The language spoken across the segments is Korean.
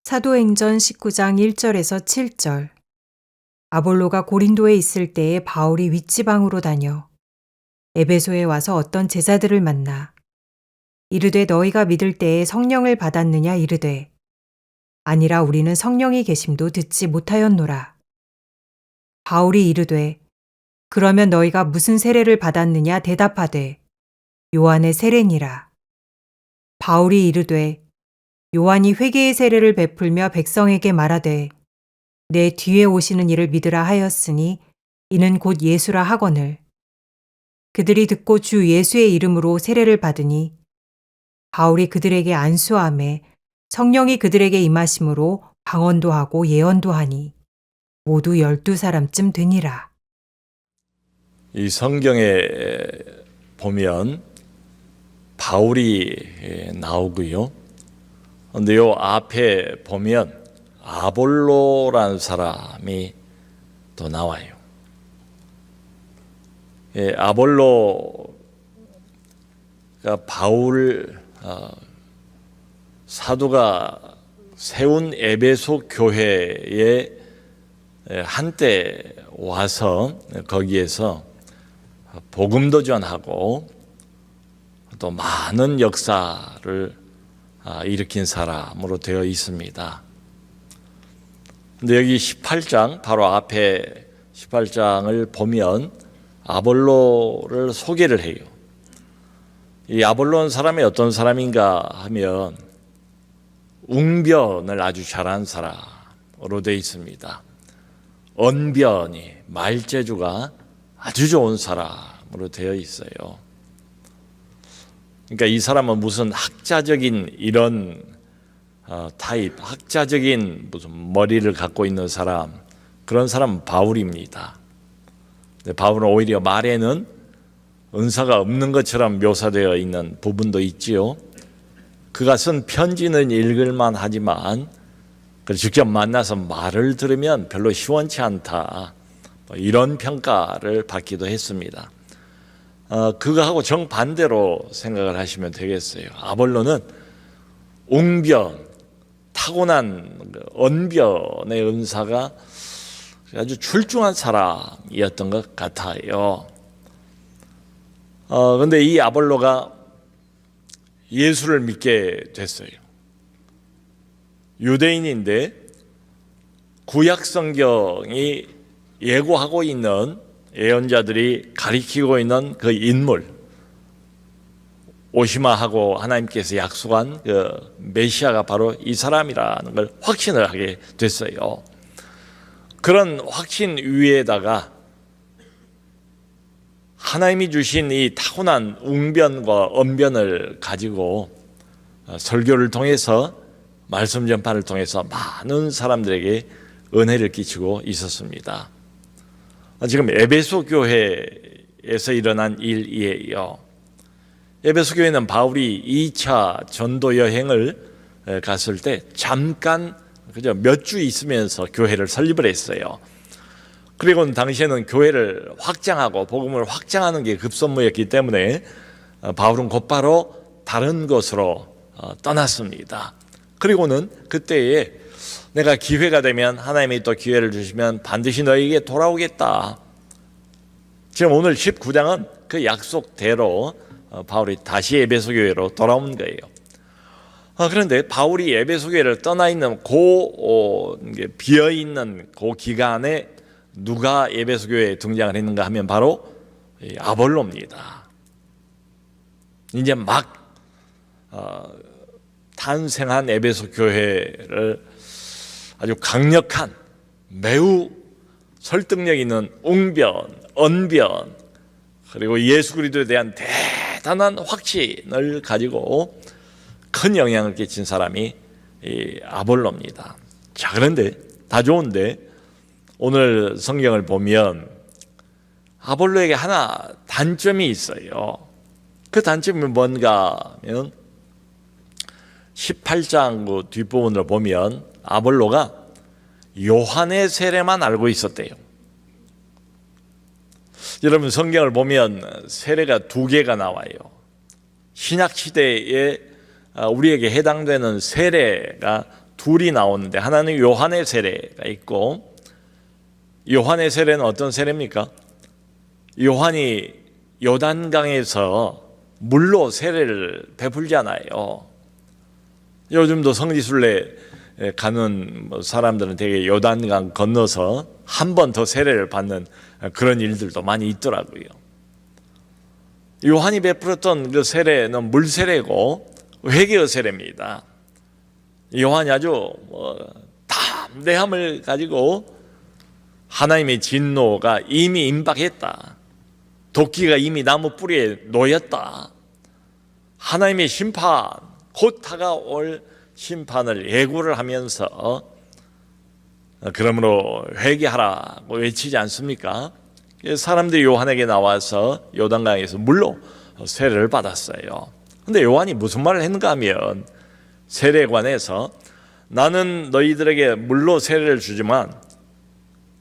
사도행전 19장 1절에서 7절. 아볼로가 고린도에 있을 때에 바울이 윗지방으로 다녀 에베소에 와서 어떤 제자들을 만나 이르되 너희가 믿을 때에 성령을 받았느냐 이르되 아니라 우리는 성령이 계심도 듣지 못하였노라. 바울이 이르되 그러면 너희가 무슨 세례를 받았느냐 대답하되 요한의 세례니라. 바울이 이르되 요한이 회개의 세례를 베풀며 백성에게 말하되 내 뒤에 오시는 이를 믿으라 하였으니 이는 곧 예수라 하거늘. 그들이 듣고 주 예수의 이름으로 세례를 받으니 바울이 그들에게 안수하매 성령이 그들에게 임하심으로 방언도 하고 예언도 하니 모두 12사람쯤 되니라. 이 성경에 보면 바울이 나오고요. 근데 요 앞에 보면 아볼로라는 사람이 또 나와요. 아볼로가 바울 사도가 세운 에베소 교회에 한때 와서 거기에서 복음도 전하고 또 많은 역사를 일으킨 사람으로 되어 있습니다. 근데 여기 18장 바로 앞에 18장을 보면 아볼로를 소개를 해요. 이 아볼로는 사람이 어떤 사람인가 하면 웅변을 아주 잘한 사람으로 되어 있습니다. 언변이 말재주가 아주 좋은 사람으로 되어 있어요. 그러니까 이 사람은 무슨 학자적인 이런 타입, 학자적인 무슨 머리를 갖고 있는 사람, 그런 사람은 바울입니다. 근데 바울은 오히려 말에는 은사가 없는 것처럼 묘사되어 있는 부분도 있지요. 그가 쓴 편지는 읽을만 하지만 직접 만나서 말을 들으면 별로 시원치 않다, 이런 평가를 받기도 했습니다. 그거하고 정반대로 생각을 하시면 되겠어요. 아볼로는 웅변, 타고난 언변의 은사가 아주 출중한 사람이었던 것 같아요. 그런데 이 아볼로가 예수를 믿게 됐어요. 유대인인데 구약 성경이 예고하고 있는 예언자들이 가리키고 있는 그 인물, 오시마하고 하나님께서 약속한 그 메시아가 바로 이 사람이라는 걸 확신을 하게 됐어요. 그런 확신 위에다가 하나님이 주신 이 타고난 웅변과 언변을 가지고 설교를 통해서 말씀 전파를 통해서 많은 사람들에게 은혜를 끼치고 있었습니다. 지금 에베소 교회에서 일어난 일이에요. 에베소 교회는 바울이 2차 전도 여행을 갔을 때 잠깐 그저 몇 주 있으면서 교회를 설립을 했어요. 그리고 당시에는 교회를 확장하고 복음을 확장하는 게 급선무였기 때문에 바울은 곧바로 다른 곳으로 떠났습니다. 그리고는 그때에 내가 기회가 되면 하나님이 또 기회를 주시면 반드시 너에게 돌아오겠다. 지금 오늘 19장은 그 약속대로 바울이 다시 에베소 교회로 돌아온 거예요. 그런데 바울이 에베소 교회를 떠나 있는 비어 있는 그 기간에 누가 에베소 교회에 등장을 했는가 하면 바로 아볼로입니다. 이제 막 탄생한 에베소 교회를 아주 강력한, 매우 설득력 있는 웅변, 언변, 그리고 예수 그리스도에 대한 대단한 확신을 가지고 큰 영향을 끼친 사람이 이 아볼로입니다. 자, 그런데 다 좋은데 오늘 성경을 보면 아볼로에게 하나 단점이 있어요. 그 단점이 뭔가 하면 18장 그 뒷부분을 보면 아볼로가 요한의 세례만 알고 있었대요. 여러분 성경을 보면 세례가 2개가 나와요. 신약 시대에 우리에게 해당되는 세례가 둘이 나오는데 하나는 요한의 세례가 있고, 요한의 세례는 어떤 세례입니까? 요한이 요단강에서 물로 세례를 베풀잖아요. 요즘도 성지순례 가는 사람들은 되게 요단강 건너서 한 번 더 세례를 받는 그런 일들도 많이 있더라고요. 요한이 베풀었던 그 세례는 물 세례고 회개의 세례입니다. 요한이 아주 담대함을 가지고 하나님의 진노가 이미 임박했다. 도끼가 이미 나무 뿌리에 놓였다. 하나님의 심판, 곧 다가올 심판을 예고를 하면서 그러므로 회개하라고 외치지 않습니까? 사람들이 요한에게 나와서 요단강에서 물로 세례를 받았어요. 근데 요한이 무슨 말을 했는가 하면 세례관에서 나는 너희들에게 물로 세례를 주지만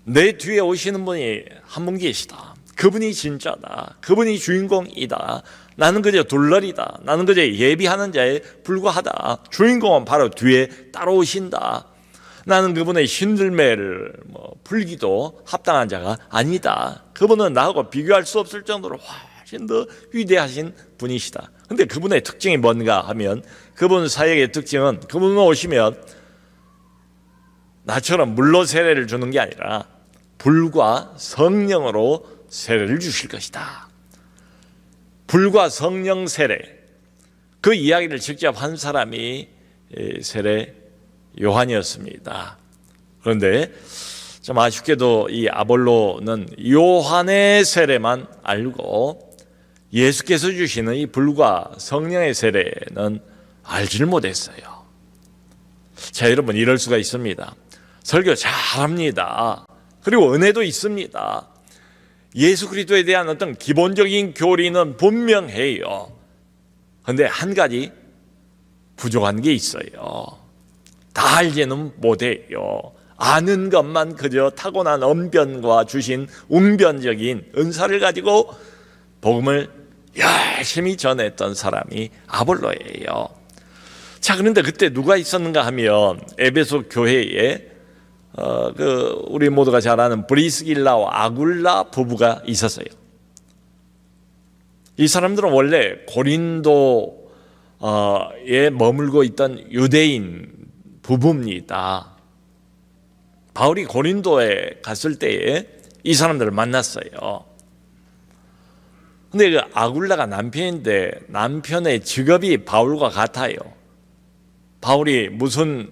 내 뒤에 오시는 분이 한 분 계시다. 그분이 진짜다. 그분이 주인공이다. 나는 그저 둘러리다. 나는 그저 예비하는 자에 불과하다. 주인공은 바로 뒤에 따라오신다. 나는 그분의 신들매를 풀기도 합당한 자가 아니다. 그분은 나하고 비교할 수 없을 정도로 훨씬 더 위대하신 분이시다. 근데 그분의 특징이 뭔가 하면 그분 사역의 특징은 그분 오시면 나처럼 물로 세례를 주는 게 아니라 불과 성령으로 세례를 주실 것이다. 불과 성령 세례, 그 이야기를 직접 한 사람이 세례 요한이었습니다. 그런데 좀 아쉽게도 이 아볼로는 요한의 세례만 알고 예수께서 주시는 이 불과 성령의 세례는 알지를 못했어요. 자, 여러분, 이럴 수가 있습니다. 설교 잘합니다. 그리고 은혜도 있습니다. 예수 그리스도에 대한 어떤 기본적인 교리는 분명해요. 그런데 한 가지 부족한 게 있어요. 다 알지는 못해요. 아는 것만 그저 타고난 언변과 주신 웅변적인 은사를 가지고 복음을 열심히 전했던 사람이 아볼로예요. 자, 그런데 그때 누가 있었는가 하면 에베소 교회에 우리 모두가 잘 아는 브리스길라와 아굴라 부부가 있었어요. 이 사람들은 원래 고린도에 머물고 있던 유대인 부부입니다. 바울이 고린도에 갔을 때에 이 사람들을 만났어요. 근데 그 아굴라가 남편인데 남편의 직업이 바울과 같아요. 바울이 무슨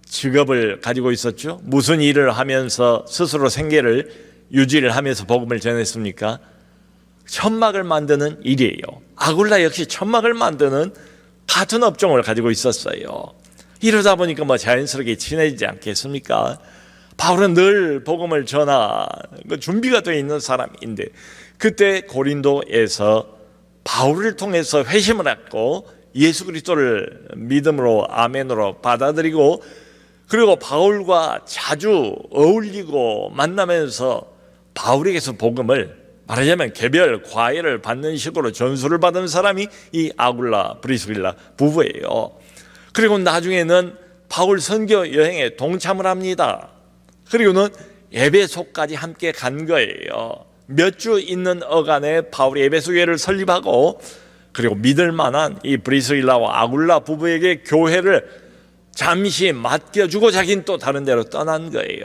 직업을 가지고 있었죠? 무슨 일을 하면서 스스로 생계를 유지를 하면서 복음을 전했습니까? 천막을 만드는 일이에요. 아굴라 역시 천막을 만드는 같은 업종을 가지고 있었어요. 이러다 보니까 자연스럽게 친해지지 않겠습니까? 바울은 늘 복음을 전할 준비가 되어 있는 사람인데 그때 고린도에서 바울을 통해서 회심을 했고 예수 그리스도를 믿음으로 아멘으로 받아들이고 그리고 바울과 자주 어울리고 만나면서 바울에게서 복음을 말하자면 개별 과외를 받는 식으로 전수를 받은 사람이 이 아굴라 브리스길라 부부예요. 그리고 나중에는 바울 선교 여행에 동참을 합니다. 그리고는 에베소까지 함께 간 거예요. 몇 주 있는 어간에 바울이 에베소 교회를 설립하고 그리고 믿을 만한 이 브리스길라와 아굴라 부부에게 교회를 잠시 맡겨주고 자기는 또 다른 데로 떠난 거예요.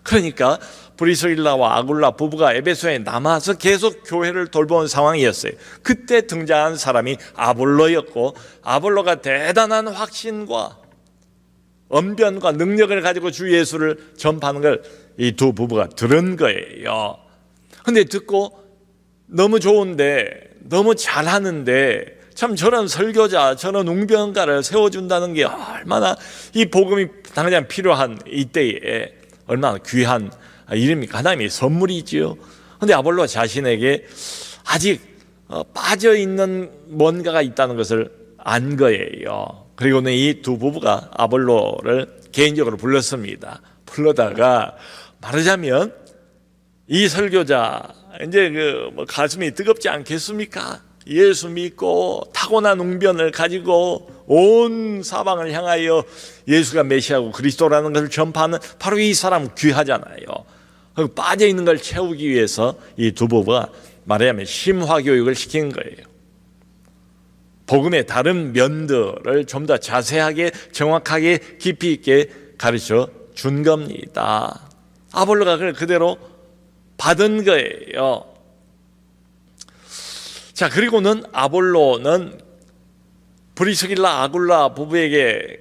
그러니까 브리스길라와 아굴라 부부가 에베소에 남아서 계속 교회를 돌보는 상황이었어요. 그때 등장한 사람이 아볼로였고 아볼로가 대단한 확신과 언변과 능력을 가지고 주 예수를 전파하는 걸 이 두 부부가 들은 거예요. 근데 듣고 너무 좋은데 너무 잘하는데 참 저런 설교자 저런 웅변가를 세워준다는 게 얼마나 이 복음이 당장 필요한 이때에 얼마나 귀한 일입니까? 하나님의 선물이지요. 그런데 아볼로 자신에게 아직 빠져있는 뭔가가 있다는 것을 안 거예요. 그리고는 이 두 부부가 아볼로를 개인적으로 불렀습니다. 불러다가 말하자면 이 설교자 이제 가슴이 뜨겁지 않겠습니까? 예수 믿고 타고난 웅변을 가지고 온 사방을 향하여 예수가 메시아고 그리스도라는 것을 전파하는 바로 이 사람 귀하잖아요. 빠져 있는 걸 채우기 위해서 이 두 부부가 말하자면 심화 교육을 시킨 거예요. 복음의 다른 면들을 좀 더 자세하게 정확하게 깊이 있게 가르쳐 준 겁니다. 아볼로가 그걸 그대로 받은 거예요. 자, 그리고는 아볼로는 브리스길라 아굴라 부부에게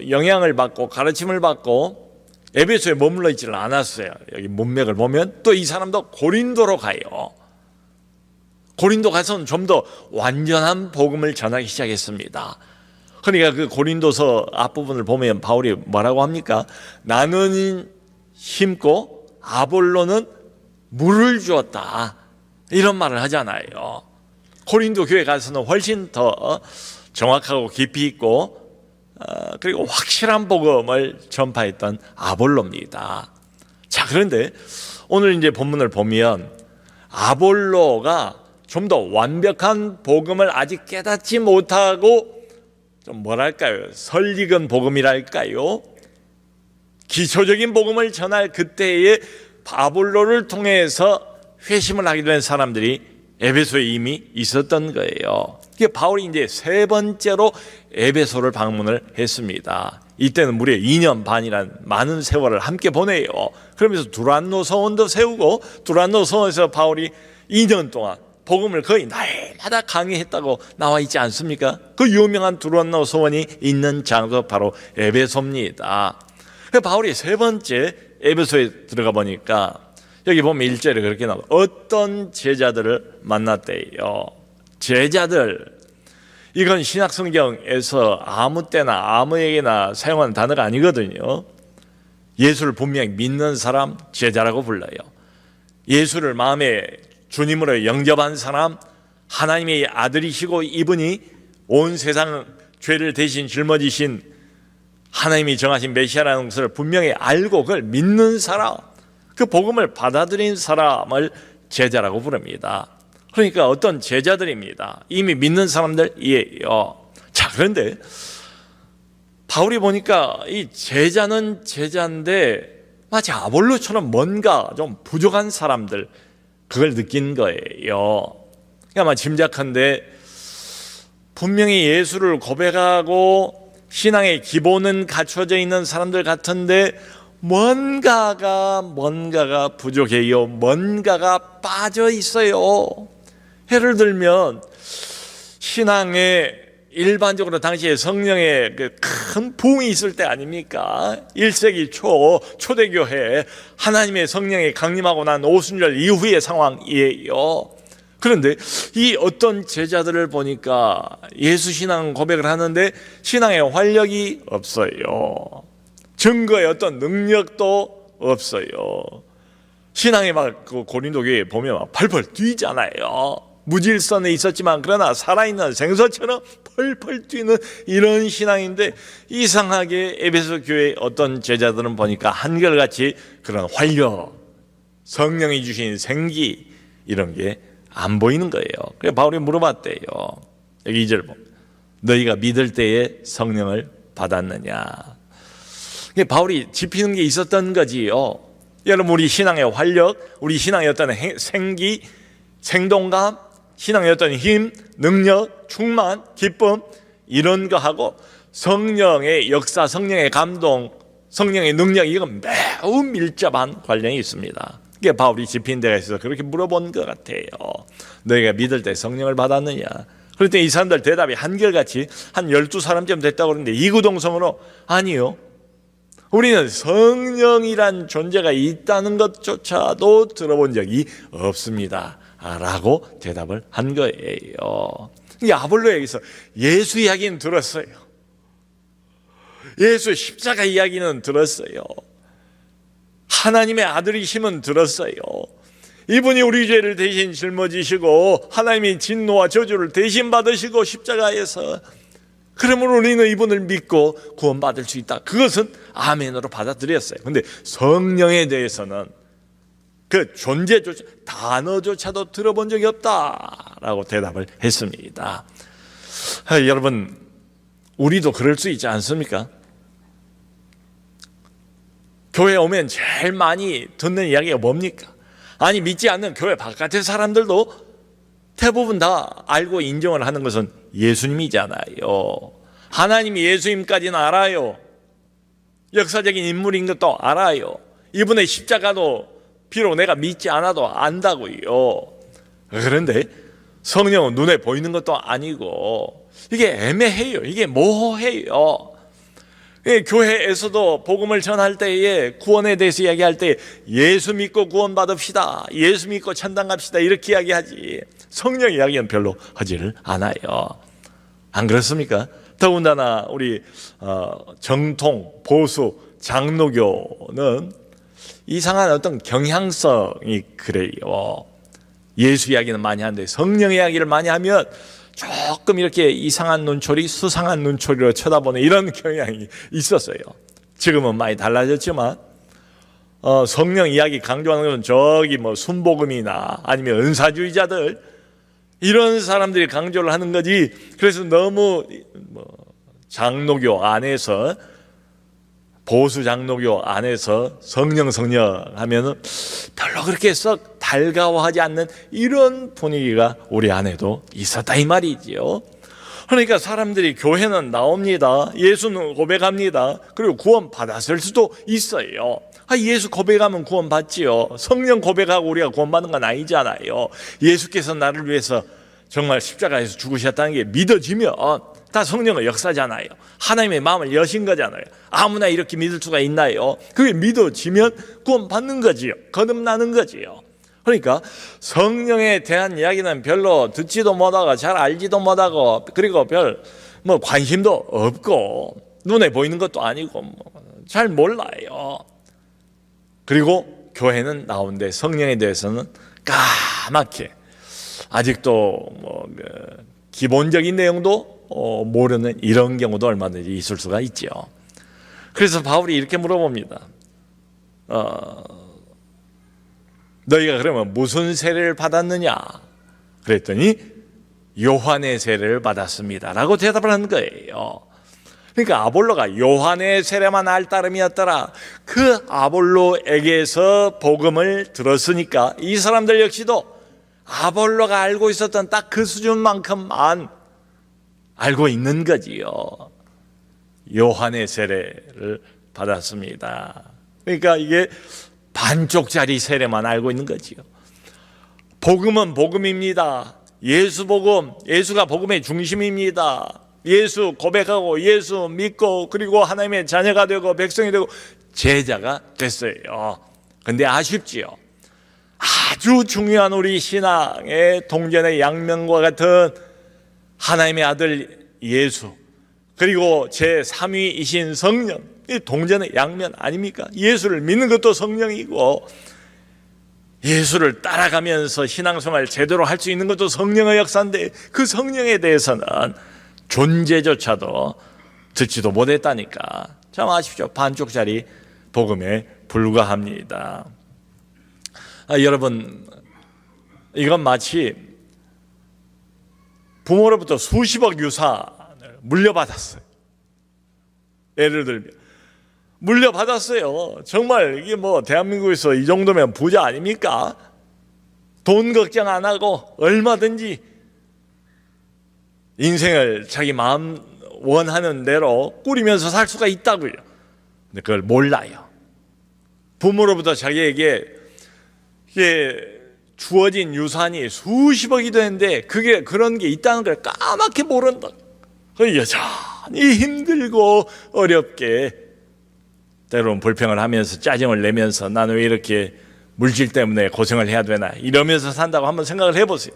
영향을 받고 가르침을 받고 에베소에 머물러 있지는 않았어요. 여기 문맥을 보면 또 이 사람도 고린도로 가요. 고린도 가서는 좀 더 완전한 복음을 전하기 시작했습니다. 그러니까 그 고린도서 앞부분을 보면 바울이 뭐라고 합니까? 나는 심고 아볼로는 물을 주었다, 이런 말을 하잖아요. 고린도 교회 가서는 훨씬 더 정확하고 깊이 있고 그리고 확실한 복음을 전파했던 아볼로입니다. 자, 그런데 오늘 이제 본문을 보면 아볼로가 좀 더 완벽한 복음을 아직 깨닫지 못하고 좀 뭐랄까요, 설익은 복음이랄까요, 기초적인 복음을 전할 그때에 아볼로를 통해서 회심을 하게 된 사람들이 에베소에 이미 있었던 거예요. 이게 바울이 이제 세 번째로 에베소를 방문을 했습니다. 이때는 무려 2년 반이란 많은 세월을 함께 보내요. 그러면서 두란노 서원도 세우고, 두란노 서원에서 바울이 2년 동안 복음을 거의 날마다 강의했다고 나와 있지 않습니까? 그 유명한 두란노 서원이 있는 장소 바로 에베소입니다. 바울이 세 번째 에베소에 들어가 보니까 여기 보면 1절에 그렇게 나와요. 어떤 제자들을 만났대요. 제자들, 이건 신약성경에서 아무 때나 아무에게나 사용하는 단어가 아니거든요. 예수를 분명히 믿는 사람 제자라고 불러요. 예수를 마음에 주님으로 영접한 사람, 하나님의 아들이시고 이분이 온 세상 죄를 대신 짊어지신 하나님이 정하신 메시아라는 것을 분명히 알고 그걸 믿는 사람, 그 복음을 받아들인 사람을 제자라고 부릅니다. 그러니까 어떤 제자들입니다. 이미 믿는 사람들이에요. 자, 그런데 바울이 보니까 이 제자는 제자인데 마치 아볼로처럼 뭔가 좀 부족한 사람들, 그걸 느낀 거예요. 그러니까 짐작한데 분명히 예수를 고백하고 신앙의 기본은 갖춰져 있는 사람들 같은데 뭔가가 부족해요. 뭔가가 빠져 있어요. 예를 들면 신앙에 일반적으로 당시에 성령의 큰 부흥이 있을 때 아닙니까? 1세기 초대교회 하나님의 성령이 강림하고 난 오순절 이후의 상황이에요. 그런데 이 어떤 제자들을 보니까 예수 신앙 고백을 하는데 신앙의 활력이 없어요. 증거의 어떤 능력도 없어요. 신앙이 그 고린도 교회에 보면 막 펄펄 뛰잖아요. 무질서는 있었지만 그러나 살아있는 생선처럼 펄펄 뛰는 이런 신앙인데 이상하게 에베소 교회 어떤 제자들은 보니까 한결같이 그런 활력, 성령이 주신 생기 이런 게 안 보이는 거예요. 그래서 바울이 물어봤대요. 여기 2절 보면 너희가 믿을 때에 성령을 받았느냐. 바울이 짚히는 게 있었던 거지요. 여러분, 우리 신앙의 활력, 우리 신앙의 어떤 생기, 생동감, 신앙의 어떤 힘, 능력, 충만, 기쁨 이런 거하고 성령의 역사, 성령의 감동, 성령의 능력, 이건 매우 밀접한 관련이 있습니다. 이게 바울이 짚힌 데가 있어서 그렇게 물어본 것 같아요. 너희가 믿을 때 성령을 받았느냐. 그랬더니 이 사람들 대답이 한결같이 한 12사람쯤 됐다고 그러는데 이구동성으로 아니요, 우리는 성령이란 존재가 있다는 것조차도 들어본 적이 없습니다 라고 대답을 한 거예요. 이 아볼로에게서 예수 이야기는 들었어요. 예수 십자가 이야기는 들었어요. 하나님의 아들이심은 들었어요. 이분이 우리 죄를 대신 짊어지시고 하나님이 진노와 저주를 대신 받으시고 십자가에서, 그러므로 우리는 이분을 믿고 구원받을 수 있다. 그것은 아멘으로 받아들였어요. 그런데 성령에 대해서는 그 존재조차, 단어조차도 들어본 적이 없다라고 대답을 했습니다. 여러분, 우리도 그럴 수 있지 않습니까? 교회 오면 제일 많이 듣는 이야기가 뭡니까? 아니, 믿지 않는 교회 바깥의 사람들도 대부분 다 알고 인정을 하는 것은 예수님이잖아요. 하나님이 예수님까지는 알아요. 역사적인 인물인 것도 알아요. 이분의 십자가도 비록 내가 믿지 않아도 안다고요. 그런데 성령은 눈에 보이는 것도 아니고 이게 애매해요. 이게 모호해요. 교회에서도 복음을 전할 때에 구원에 대해서 이야기할 때 예수 믿고 구원 받읍시다, 예수 믿고 천당 갑시다 이렇게 이야기하지 성령 이야기는 별로 하지를 않아요. 안 그렇습니까? 더군다나 우리 정통 보수 장로교는 이상한 어떤 경향성이 그래요. 예수 이야기는 많이 하는데 성령 이야기를 많이 하면 조금 이렇게 이상한 눈초리, 수상한 눈초리로 쳐다보는 이런 경향이 있었어요. 지금은 많이 달라졌지만 성령 이야기 강조하는 건 저기 뭐 순복음이나 아니면 은사주의자들 이런 사람들이 강조를 하는 거지. 그래서 너무 장로교 안에서 보수 장로교 안에서 성령 하면은 별로 그렇게 썩 달가워하지 않는 이런 분위기가 우리 안에도 있었다 이 말이지요. 그러니까 사람들이 교회는 나옵니다. 예수는 고백합니다. 그리고 구원 받았을 수도 있어요. 예수 고백하면 구원 받지요. 성령 고백하고 우리가 구원 받는 건 아니잖아요. 예수께서 나를 위해서 정말 십자가에서 죽으셨다는 게 믿어지면 다 성령의 역사잖아요. 하나님의 마음을 여신 거잖아요. 아무나 이렇게 믿을 수가 있나요? 그게 믿어지면 구원 받는 거지요. 거듭나는 거지요. 그러니까 성령에 대한 이야기는 별로 듣지도 못하고 잘 알지도 못하고 그리고 별 관심도 없고 눈에 보이는 것도 아니고 잘 몰라요. 그리고 교회는 나오는데 성령에 대해서는 까맣게 아직도 기본적인 내용도 모르는 이런 경우도 얼마든지 있을 수가 있죠. 그래서 바울이 이렇게 물어봅니다. 너희가 그러면 무슨 세례를 받았느냐? 그랬더니 요한의 세례를 받았습니다 라고 대답을 한 거예요. 그러니까 아볼로가 요한의 세례만 알 따름이었더라. 그 아볼로에게서 복음을 들었으니까 이 사람들 역시도 아볼로가 알고 있었던 딱 그 수준만큼만 알고 있는 거지요. 요한의 세례를 받았습니다. 그러니까 이게 반쪽짜리 세례만 알고 있는 거지요. 복음은 복음입니다. 예수 복음, 예수가 복음의 중심입니다. 예수 고백하고 예수 믿고 그리고 하나님의 자녀가 되고 백성이 되고 제자가 됐어요. 근데 아쉽지요. 아주 중요한 우리 신앙의 동전의 양면과 같은 하나님의 아들 예수 그리고 제3위이신 성령, 이 동전의 양면 아닙니까? 예수를 믿는 것도 성령이고 예수를 따라가면서 신앙생활 제대로 할 수 있는 것도 성령의 역사인데 그 성령에 대해서는 존재조차도 듣지도 못했다니까. 참 아십시오. 반쪽짜리 복음에 불과합니다. 여러분, 이건 마치 부모로부터 수십억 유산을 물려받았어요. 예를 들면 물려받았어요. 정말 이게 대한민국에서 이 정도면 부자 아닙니까? 돈 걱정 안 하고 얼마든지 인생을 자기 마음 원하는 대로 꾸리면서 살 수가 있다고요. 근데 그걸 몰라요. 부모로부터 자기에게 주어진 유산이 수십억이 되는데 그게 그런 게 있다는 걸 까맣게 모른다. 여전히 힘들고 어렵게 때로는 불평을 하면서 짜증을 내면서 나는 왜 이렇게 물질 때문에 고생을 해야 되나 이러면서 산다고 한번 생각을 해보세요.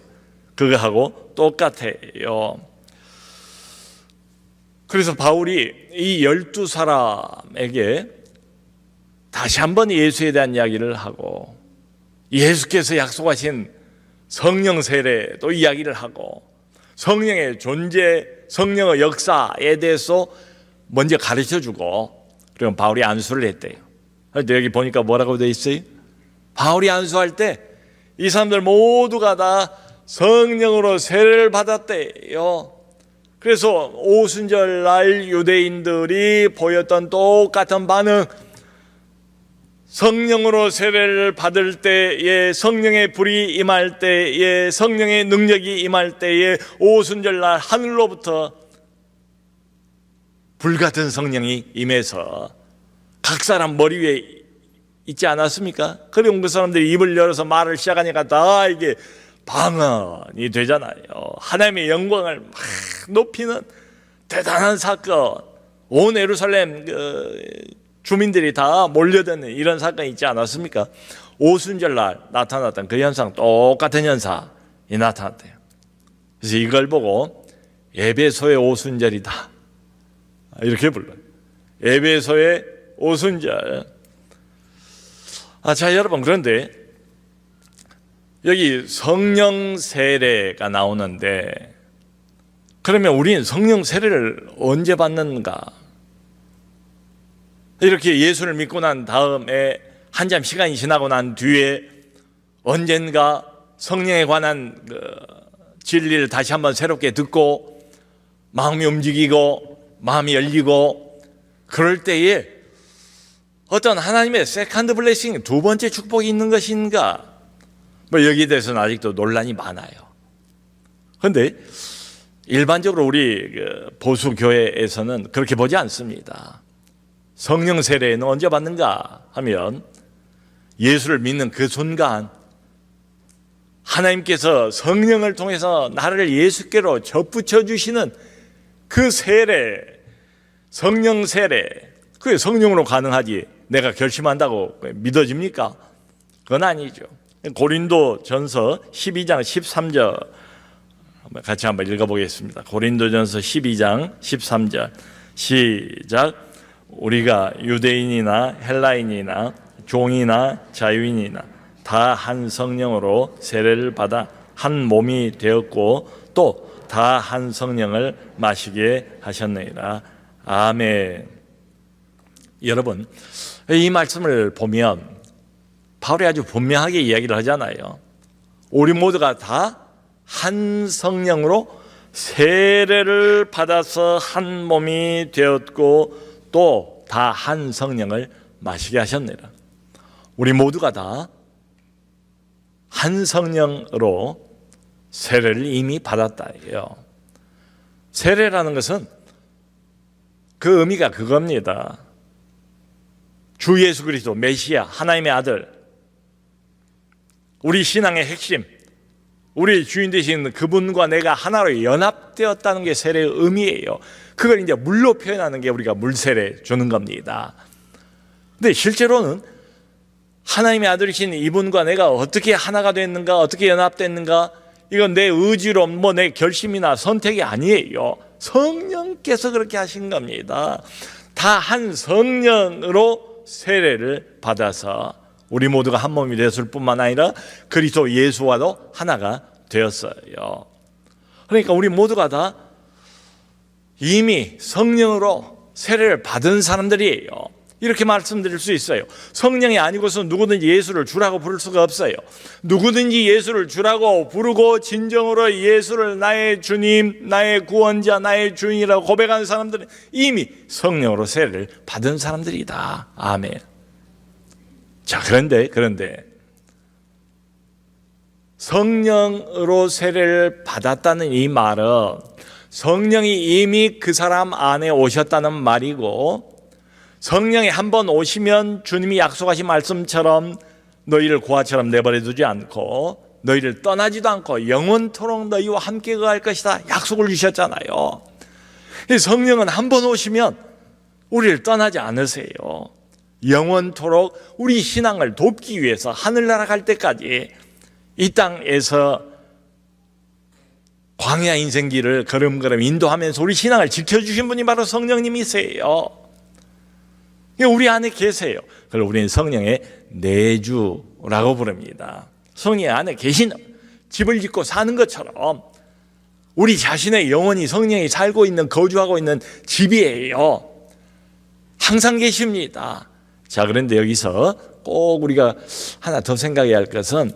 그거하고 똑같아요. 그래서 바울이 이 12사람에게 다시 한번 예수에 대한 이야기를 하고 예수께서 약속하신 성령 세례도 이야기를 하고 성령의 존재, 성령의 역사에 대해서 먼저 가르쳐주고 그럼 바울이 안수를 했대요. 그런데 여기 보니까 뭐라고 되어 있어요? 바울이 안수할 때 이 사람들 모두가 다 성령으로 세례를 받았대요. 그래서 오순절날 유대인들이 보였던 똑같은 반응, 성령으로 세례를 받을 때에, 성령의 불이 임할 때에, 성령의 능력이 임할 때에 오순절날 하늘로부터 불같은 성령이 임해서 각 사람 머리 위에 있지 않았습니까? 그리고 그 사람들이 입을 열어서 말을 시작하니까 다 이게 방언이 되잖아요. 하나님의 영광을 막 높이는 대단한 사건, 온 예루살렘 주민들이 다 몰려드는 이런 사건이 있지 않았습니까? 오순절날 나타났던 그 현상, 똑같은 현상이 나타났대요. 그래서 이걸 보고 에베소의 오순절이다 이렇게 불러요. 에베소의 오순절. 자, 여러분, 그런데 여기 성령 세례가 나오는데, 그러면 우리는 성령 세례를 언제 받는가? 이렇게 예수를 믿고 난 다음에 한참 시간이 지나고 난 뒤에 언젠가 성령에 관한 진리를 다시 한번 새롭게 듣고 마음이 움직이고 마음이 열리고 그럴 때에 어떤 하나님의 세컨드 블레싱, 두 번째 축복이 있는 것인가? 여기에 대해서는 아직도 논란이 많아요. 그런데 일반적으로 우리 보수 교회에서는 그렇게 보지 않습니다. 성령 세례는 언제 받는가 하면 예수를 믿는 그 순간 하나님께서 성령을 통해서 나를 예수께로 접붙여 주시는 그 세례, 성령 세례, 그게 성령으로 가능하지 내가 결심한다고 믿어집니까? 그건 아니죠. 고린도 전서 12장 13절 같이 한번 읽어보겠습니다. 고린도 전서 12장 13절 시작. 우리가 유대인이나 헬라인이나 종이나 자유인이나 다 한 성령으로 세례를 받아 한 몸이 되었고 또 다 한 성령을 마시게 하셨느니라. 아멘. 여러분, 이 말씀을 보면 바울이 아주 분명하게 이야기를 하잖아요. 우리 모두가 다 한 성령으로 세례를 받아서 한 몸이 되었고 또 다 한 성령을 마시게 하셨느니라. 우리 모두가 다 한 성령으로 세례를 이미 받았다예요. 세례라는 것은 그 의미가 그겁니다. 주 예수 그리스도 메시아 하나님의 아들, 우리 신앙의 핵심, 우리 주인 되신 그분과 내가 하나로 연합되었다는 게 세례의 의미예요. 그걸 이제 물로 표현하는 게 우리가 물세례 주는 겁니다. 근데 실제로는 하나님의 아들이신 이분과 내가 어떻게 하나가 됐는가, 어떻게 연합됐는가, 이건 내 의지로 내 결심이나 선택이 아니에요. 성령께서 그렇게 하신 겁니다. 다 한 성령으로 세례를 받아서 우리 모두가 한 몸이 되었을 뿐만 아니라 그리스도 예수와도 하나가 되었어요. 그러니까 우리 모두가 다 이미 성령으로 세례를 받은 사람들이에요. 이렇게 말씀드릴 수 있어요. 성령이 아니고서 누구든지 예수를 주라고 부를 수가 없어요. 누구든지 예수를 주라고 부르고 진정으로 예수를 나의 주님, 나의 구원자, 나의 주인이라고 고백하는 사람들은 이미 성령으로 세례를 받은 사람들이다. 아멘. 자, 그런데 성령으로 세례를 받았다는 이 말은 성령이 이미 그 사람 안에 오셨다는 말이고, 성령이 한번 오시면 주님이 약속하신 말씀처럼 너희를 고아처럼 내버려 두지 않고 너희를 떠나지도 않고 영원토록 너희와 함께 거할 것이다 약속을 주셨잖아요. 성령은 한번 오시면 우리를 떠나지 않으세요. 영원토록 우리 신앙을 돕기 위해서 하늘나라 갈 때까지 이 땅에서 광야 인생길을 걸음걸음 인도하면서 우리 신앙을 지켜주신 분이 바로 성령님이세요. 우리 안에 계세요. 그걸 우리는 성령의 내주라고 부릅니다. 성령 안에 계신, 집을 짓고 사는 것처럼 우리 자신의 영혼이 성령이 살고 있는, 거주하고 있는 집이에요. 항상 계십니다. 자, 그런데 여기서 꼭 우리가 하나 더 생각해야 할 것은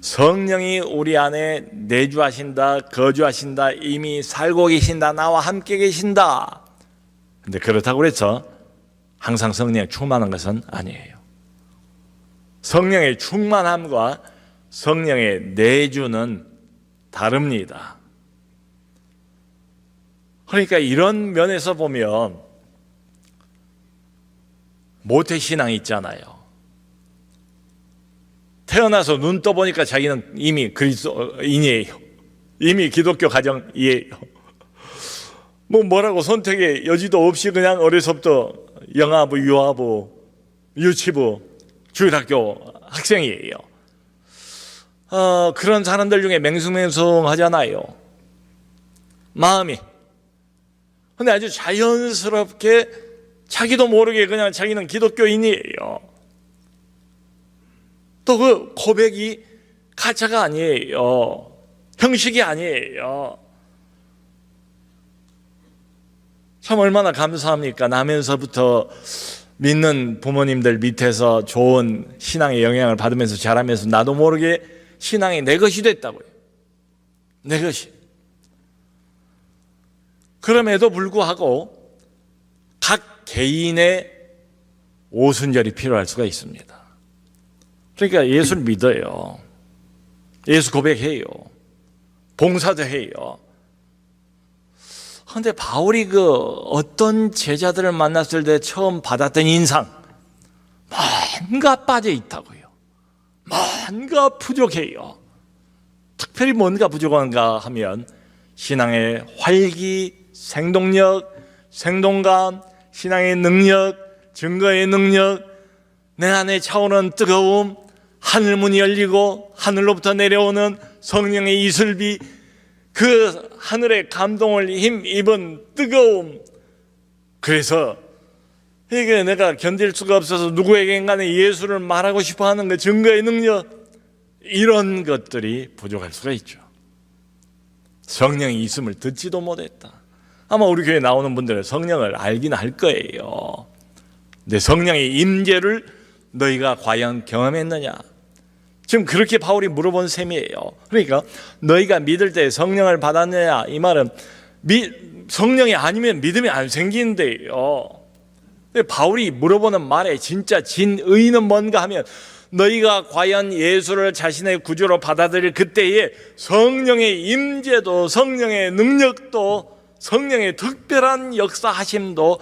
성령이 우리 안에 내주하신다, 거주하신다, 이미 살고 계신다, 나와 함께 계신다. 근데 그렇다고 해서 항상 성령에 충만한 것은 아니에요. 성령의 충만함과 성령의 내주는 다릅니다. 그러니까 이런 면에서 보면 모태신앙이 있잖아요. 태어나서 눈 떠보니까 자기는 이미 그리스도인이에요. 이미 기독교 가정이에요. 뭐라고 선택의 여지도 없이 그냥 어려서부터 영아부, 유아부, 유치부, 주일학교 학생이에요. 그런 사람들 중에 맹숭맹숭하잖아요. 마음이. 근데 아주 자연스럽게 자기도 모르게 그냥 자기는 기독교인이에요. 또 그 고백이 가짜가 아니에요. 형식이 아니에요. 참 얼마나 감사합니까? 나면서부터 믿는 부모님들 밑에서 좋은 신앙의 영향을 받으면서 자라면서 나도 모르게 신앙이 내 것이 됐다고요. 내 것이. 그럼에도 불구하고 각 개인의 오순절이 필요할 수가 있습니다. 그러니까 예수를 믿어요. 예수 고백해요. 봉사도 해요. 그런데 바울이 그 어떤 제자들을 만났을 때 처음 받았던 인상, 뭔가 빠져 있다고요. 뭔가 부족해요. 특별히 뭔가 부족한가 하면 신앙의 활기, 생동력, 생동감, 신앙의 능력, 증거의 능력, 내 안에 차오는 뜨거움, 하늘문이 열리고 하늘로부터 내려오는 성령의 이슬비, 그 하늘의 감동을 힘입은 뜨거움. 그래서 이게 내가 견딜 수가 없어서 누구에겐가는 예수를 말하고 싶어하는 그 증거의 능력, 이런 것들이 부족할 수가 있죠. 성령이 있음을 듣지도 못했다. 아마 우리 교회에 나오는 분들은 성령을 알긴 할 거예요. 근데 성령의 임재를 너희가 과연 경험했느냐? 지금 그렇게 바울이 물어본 셈이에요. 그러니까 너희가 믿을 때 성령을 받았느냐? 이 말은 성령이 아니면 믿음이 안 생기는데요. 근데 바울이 물어보는 말에 진짜 진의는 뭔가 하면 너희가 과연 예수를 자신의 구주로 받아들일 그때에 성령의 임재도, 성령의 능력도, 성령의 특별한 역사하심도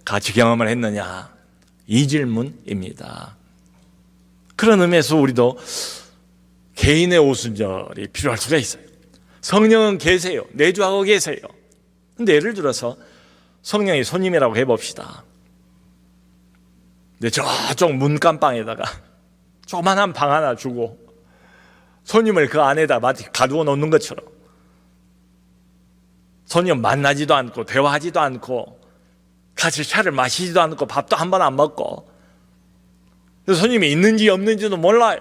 같이 경험을 했느냐? 이 질문입니다. 그런 의미에서 우리도 개인의 오순절이 필요할 수가 있어요. 성령은 계세요. 내주하고 계세요. 근데 예를 들어서 성령이 손님이라고 해봅시다. 근데 저쪽 문간방에다가 조그만한 방 하나 주고 손님을 그 안에다 마치 가두어 놓는 것처럼 손님 만나지도 않고 대화하지도 않고 같이 차를 마시지도 않고 밥도 한 번 안 먹고 손님이 있는지 없는지도 몰라요.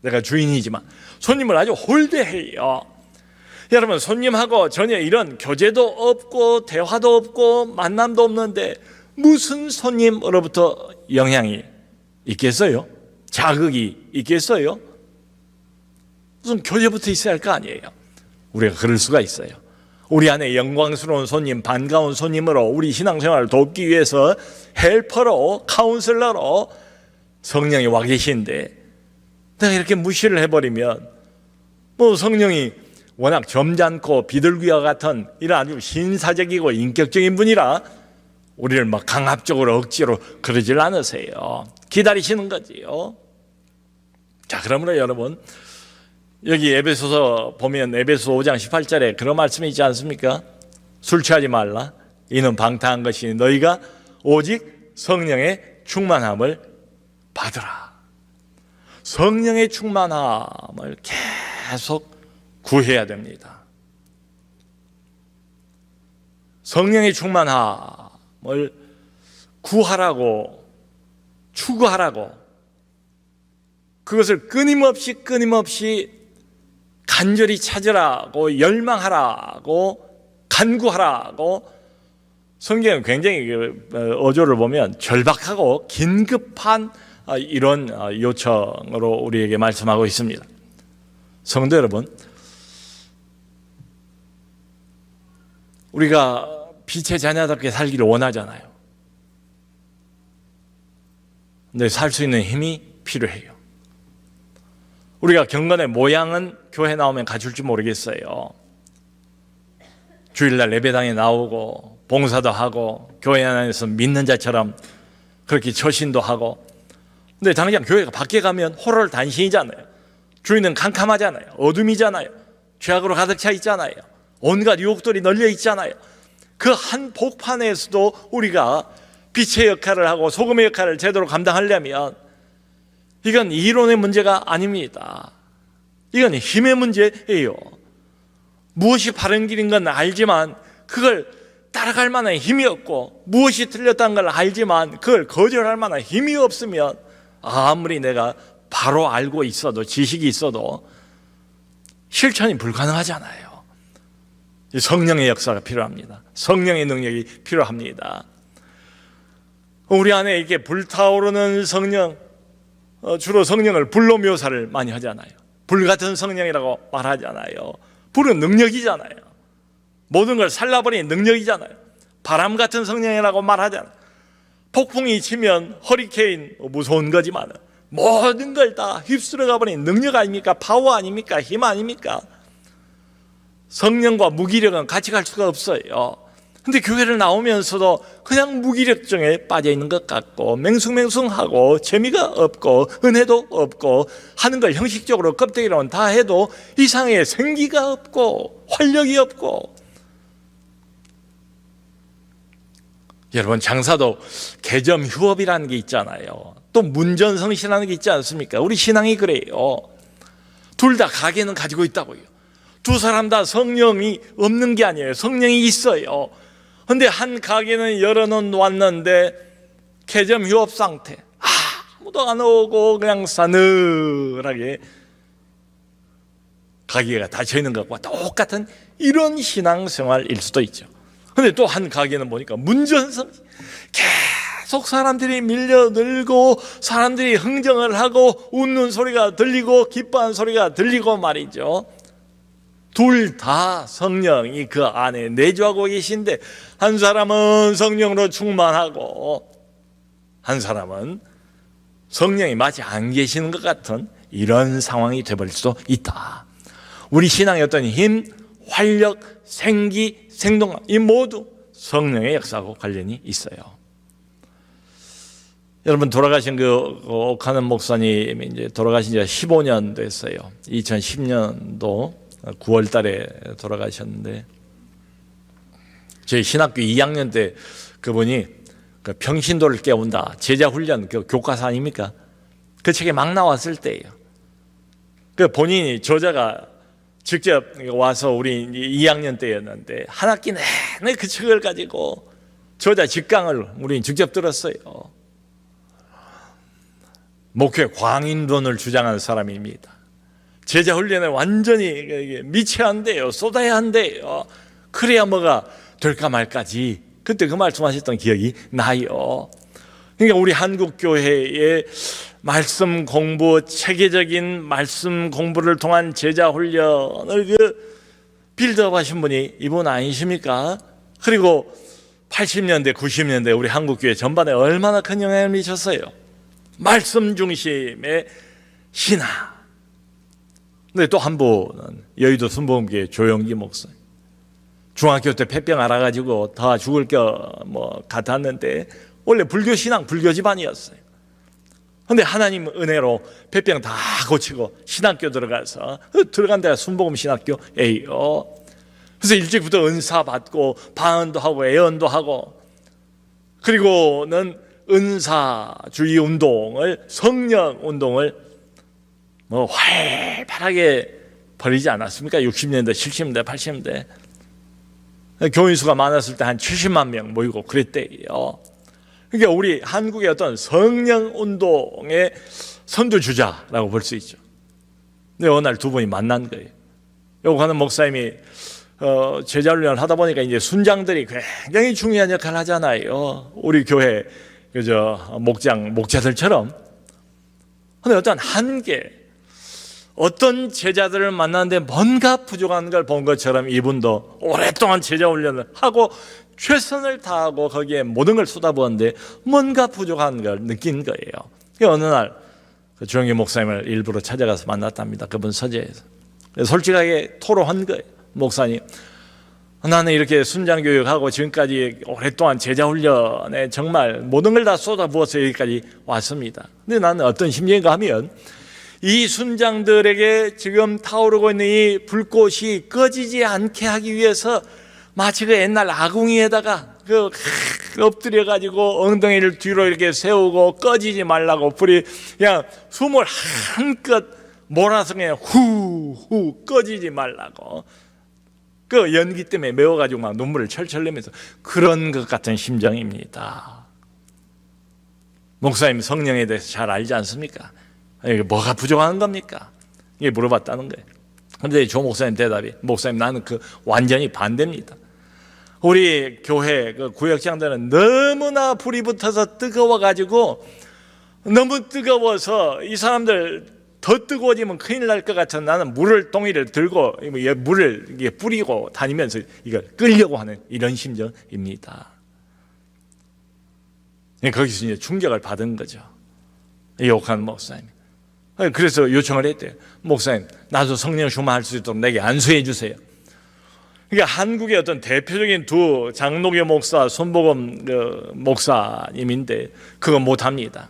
내가 주인이지만 손님을 아주 홀대해요. 여러분, 손님하고 전혀 이런 교제도 없고 대화도 없고 만남도 없는데 무슨 손님으로부터 영향이 있겠어요? 자극이 있겠어요? 무슨 교제부터 있어야 할 거 아니에요. 우리가 그럴 수가 있어요. 우리 안에 영광스러운 손님, 반가운 손님으로 우리 신앙생활을 돕기 위해서 헬퍼로, 카운슬러로 성령이 와 계신데 내가 이렇게 무시를 해버리면 성령이 워낙 점잖고 비둘기와 같은 이런 아주 신사적이고 인격적인 분이라 우리를 막 강압적으로 억지로 그러질 않으세요. 기다리시는 거지요. 자, 그러므로 여러분, 여기 에베소서 보면 에베소 5장 18절에 그런 말씀이 있지 않습니까? 술 취하지 말라. 이는 방탕한 것이니 너희가 오직 성령의 충만함을 받으라. 성령의 충만함을 계속 구해야 됩니다. 성령의 충만함을 구하라고, 추구하라고, 그것을 끊임없이 간절히 찾으라고, 열망하라고, 간구하라고. 성경은 굉장히 어조를 보면 절박하고 긴급한 이런 요청으로 우리에게 말씀하고 있습니다. 성도 여러분, 우리가 빛의 자녀답게 살기를 원하잖아요. 근데 살 수 있는 힘이 필요해요. 우리가 경건의 모양은 교회 나오면 갖출지 모르겠어요. 주일날 예배당에 나오고 봉사도 하고 교회 안에서 믿는 자처럼 그렇게 처신도 하고, 근데 당장 교회가 밖에 가면 호롤 단신이잖아요. 주인은 캄캄하잖아요. 어둠이잖아요. 죄악으로 가득 차 있잖아요. 온갖 유혹들이 널려 있잖아요. 그 한 복판에서도 우리가 빛의 역할을 하고 소금의 역할을 제대로 감당하려면 이건 이론의 문제가 아닙니다. 이건 힘의 문제예요. 무엇이 바른 길인 건 알지만 그걸 따라갈 만한 힘이 없고, 무엇이 틀렸다는 걸 알지만 그걸 거절할 만한 힘이 없으면 아무리 내가 바로 알고 있어도, 지식이 있어도 실천이 불가능하잖아요. 성령의 역사가 필요합니다. 성령의 능력이 필요합니다. 우리 안에 이렇게 불타오르는 성령, 주로 성령을 불로 묘사를 많이 하잖아요. 불 같은 성령이라고 말하잖아요. 불은 능력이잖아요. 모든 걸 살라버리는 능력이잖아요. 바람 같은 성령이라고 말하잖아요. 폭풍이 치면 허리케인, 무서운 거지만 모든 걸 다 휩쓸어가 버리는 능력 아닙니까? 파워 아닙니까? 힘 아닙니까? 성령과 무기력은 같이 갈 수가 없어요. 근데 교회를 나오면서도 그냥 무기력증에 빠져 있는 것 같고, 맹숭맹숭하고 재미가 없고 은혜도 없고, 하는 걸 형식적으로 껍데기로는 다 해도 이상하게 생기가 없고 활력이 없고. 여러분, 장사도 개점 휴업이라는 게 있잖아요. 또 문전성시라는 게 있지 않습니까? 우리 신앙이 그래요. 둘 다 가게는 가지고 있다고요. 두 사람 다 성령이 없는 게 아니에요. 성령이 있어요. 근데 한 가게는 열어놓았는데 개점 휴업 상태, 아무도 안 오고 그냥 싸늘하게 가게가 닫혀 있는 것과 똑같은 이런 신앙생활일 수도 있죠. 근데 또 한 가게는 보니까 문전성, 계속 사람들이 밀려들고 사람들이 흥정을 하고 웃는 소리가 들리고 기뻐하는 소리가 들리고 말이죠. 둘 다 성령이 그 안에 내주하고 계신데, 한 사람은 성령으로 충만하고 한 사람은 성령이 마치 안 계시는 것 같은 이런 상황이 되어버릴 수도 있다. 우리 신앙의 어떤 힘, 활력, 생기, 생동감, 이 모두 성령의 역사하고 관련이 있어요. 여러분, 돌아가신 그 옥하는 목사님이 이제 돌아가신 지가 15년 됐어요. 2010년도 9월 달에 돌아가셨는데, 저희 신학교 2학년 때 그분이 그 평신도를 깨운다, 제자훈련 그 교과서 아닙니까? 그 책에 막 나왔을 때예요. 그 본인이 저자가 직접 와서, 우리 2학년 때였는데 한 학기 내내 그 책을 가지고 저자 직강을 우리는 직접 들었어요. 목회 광인론을 주장하는 사람입니다. 제자 훈련에 완전히 미쳐야 한대요. 쏟아야 한대요. 그래야 뭐가 될까 말까지. 그때 그 말씀하셨던 기억이 나요. 그러니까 우리 한국교회의 말씀 공부, 체계적인 말씀 공부를 통한 제자 훈련을 빌드업 하신 분이 이분 아니십니까? 그리고 80년대, 90년대 우리 한국교회 전반에 얼마나 큰 영향을 미쳤어요. 말씀 중심의 신앙. 근데 또 한 분은 여의도 순복음교회 조영기 목사. 중학교 때 폐병 알아가지고 다 죽을 겨 같았는데 원래 불교 신앙, 불교 집안이었어요. 근데 하나님 은혜로 폐병 다 고치고 신학교 들어가서, 들어간 데가 순복음 신학교예요. 그래서 일찍부터 은사 받고 방언도 하고 애언도 하고, 그리고는 은사주의 운동을, 성령 운동을 활발하게 벌이지 않았습니까? 60년대, 70년대, 80년대. 교인수가 많았을 때 한 70만 명 모이고 그랬대요. 그러니까 우리 한국의 어떤 성령 운동의 선두주자라고 볼 수 있죠. 근데 어느 날 두 분이 만난 거예요. 요거 하는 목사님이 제자훈련을 하다 보니까 이제 순장들이 굉장히 중요한 역할을 하잖아요. 우리 교회 목자들처럼 근데 어떤 한계, 어떤 제자들을 만났는데 뭔가 부족한 걸 본 것처럼 이분도 오랫동안 제자 훈련을 하고 최선을 다하고 거기에 모든 걸 쏟아부었는데 뭔가 부족한 걸 느낀 거예요. 어느 날 주영기 목사님을 일부러 찾아가서 만났답니다. 그분 서재에서. 솔직하게 토로한 거예요. 목사님, 나는 이렇게 순장교육하고 지금까지 오랫동안 제자훈련에 정말 모든 걸 다 쏟아부어서 여기까지 왔습니다. 근데 나는 어떤 심정인가 하면 이 순장들에게 지금 타오르고 있는 이 불꽃이 꺼지지 않게 하기 위해서 마치 그 옛날 아궁이에다가 엎드려가지고 엉덩이를 뒤로 이렇게 세우고 꺼지지 말라고 불이 그냥 숨을 한껏 몰아서 그냥 후후 꺼지지 말라고 그 연기 때문에 매워가지고 막 눈물을 철철 내면서 그런 것 같은 심정입니다. 목사님 성령에 대해서 잘 알지 않습니까? 이게 뭐가 부족한 겁니까? 이게 물어봤다는 거예요. 그런데 조 목사님 대답이 목사님 나는 그 완전히 반대입니다. 우리 교회 그 구역장들은 너무나 불이 붙어서 뜨거워가지고 너무 뜨거워서 이 사람들 더 뜨거워지면 큰일 날 것 같아서 나는 물을 동이를 들고 물을 뿌리고 다니면서 이걸 끌려고 하는 이런 심정입니다. 거기서 이제 충격을 받은 거죠. 욕하는 목사님. 그래서 요청을 했대요. 목사님, 나도 성령 충만할 수 있도록 내게 안수해 주세요. 그러니까 한국의 어떤 대표적인 두 장로교 목사, 손보검 목사님인데 그거 못합니다.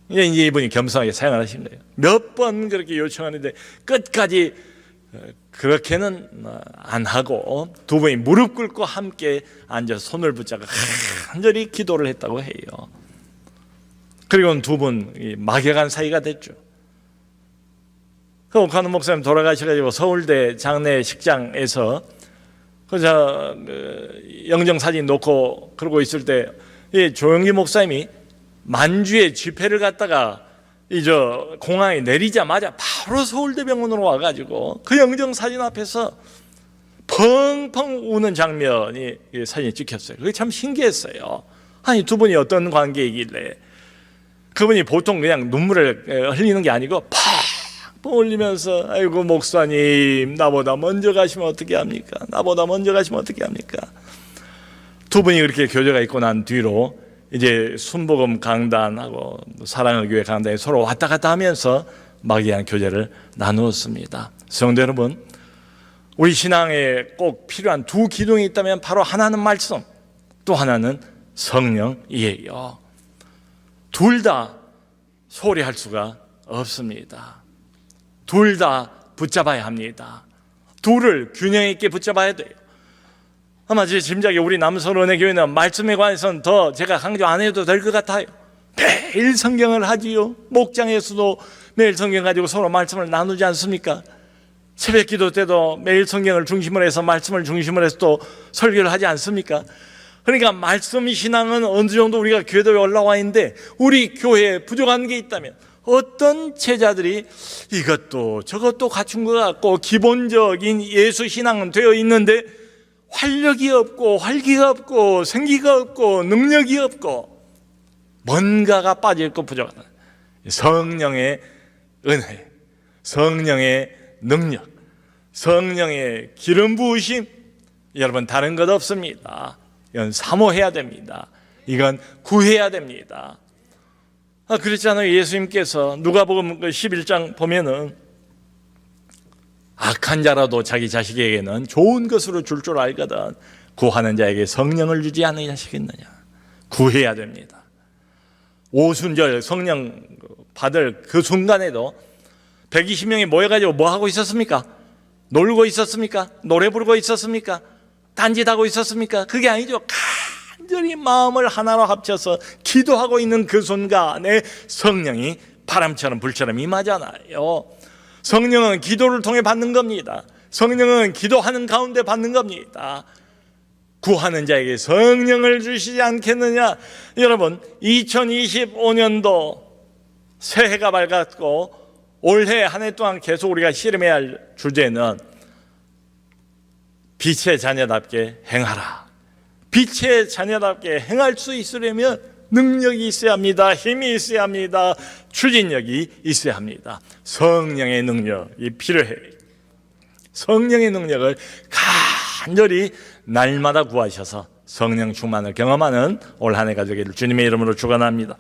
이제 이분이 겸손하게 사용하신 거예요. 몇 번 그렇게 요청하는데 끝까지 그렇게는 안 하고 두 분이 무릎 꿇고 함께 앉아서 손을 붙잡고 간절히 기도를 했다고 해요. 그리고는 두 분 막역한 사이가 됐죠. 그 옥하는 목사님 돌아가셔가지고 서울대 장례식장에서 영정 사진 놓고 그러고 있을 때 이 조영기 목사님이 만주에 집회를 갔다가 이제 공항에 내리자마자 바로 서울대병원으로 와가지고 그 영정 사진 앞에서 펑펑 우는 장면이 사진에 찍혔어요. 그게 참 신기했어요. 아니 두 분이 어떤 관계이길래 그분이 보통 그냥 눈물을 흘리는 게 아니고 팍 흘리면서 아이고 목사님 나보다 먼저 가시면 어떻게 합니까? 나보다 먼저 가시면 어떻게 합니까? 두 분이 그렇게 교제가 있고 난 뒤로 이제 순복음 강단하고 사랑의 교회 강단에 서로 왔다 갔다 하면서 막연한 교제를 나누었습니다. 성도 여러분, 우리 신앙에 꼭 필요한 두 기둥이 있다면 바로 하나는 말씀, 또 하나는 성령이에요. 둘 다 소홀히 할 수가 없습니다. 둘 다 붙잡아야 합니다. 둘을 균형 있게 붙잡아야 돼요. 아마 제 짐작에 우리 남서론의 교회는 말씀에 관해서는 더 제가 강조 안 해도 될 것 같아요. 매일 성경을 하지요. 목장에서도 매일 성경 가지고 서로 말씀을 나누지 않습니까? 새벽 기도 때도 매일 성경을 중심으로 해서 말씀을 중심으로 해서 또 설교를 하지 않습니까? 그러니까 말씀 신앙은 어느 정도 우리가 궤도에 올라와 있는데 우리 교회에 부족한 게 있다면 어떤 제자들이 이것도 저것도 갖춘 것 같고 기본적인 예수 신앙은 되어 있는데 활력이 없고 활기가 없고 생기가 없고 능력이 없고 뭔가가 빠져있고 부족하다. 성령의 은혜, 성령의 능력, 성령의 기름 부으심, 여러분 다른 것 없습니다. 이건 사모해야 됩니다. 이건 구해야 됩니다. 그랬잖아요. 예수님께서 누가복음 11장 보면은 악한 자라도 자기 자식에게는 좋은 것으로 줄 줄 알거든 구하는 자에게 성령을 주지 않는 자식이 있느냐. 구해야 됩니다. 오순절 성령 받을 그 순간에도 120명이 모여가지고 뭐 하고 있었습니까? 놀고 있었습니까? 노래 부르고 있었습니까? 딴짓하고 있었습니까? 그게 아니죠. 간절히 마음을 하나로 합쳐서 기도하고 있는 그 순간에 성령이 바람처럼 불처럼 임하잖아요. 성령은 기도를 통해 받는 겁니다. 성령은 기도하는 가운데 받는 겁니다. 구하는 자에게 성령을 주시지 않겠느냐. 여러분 2025년도 새해가 밝았고 올해 한 해 동안 계속 우리가 실험해야 할 주제는 빛의 자녀답게 행하라. 빛의 자녀답게 행할 수 있으려면 능력이 있어야 합니다. 힘이 있어야 합니다. 추진력이 있어야 합니다. 성령의 능력이 필요해요. 성령의 능력을 간절히 날마다 구하셔서 성령 충만을 경험하는 올 한 해가 되기를 주님의 이름으로 축원합니다.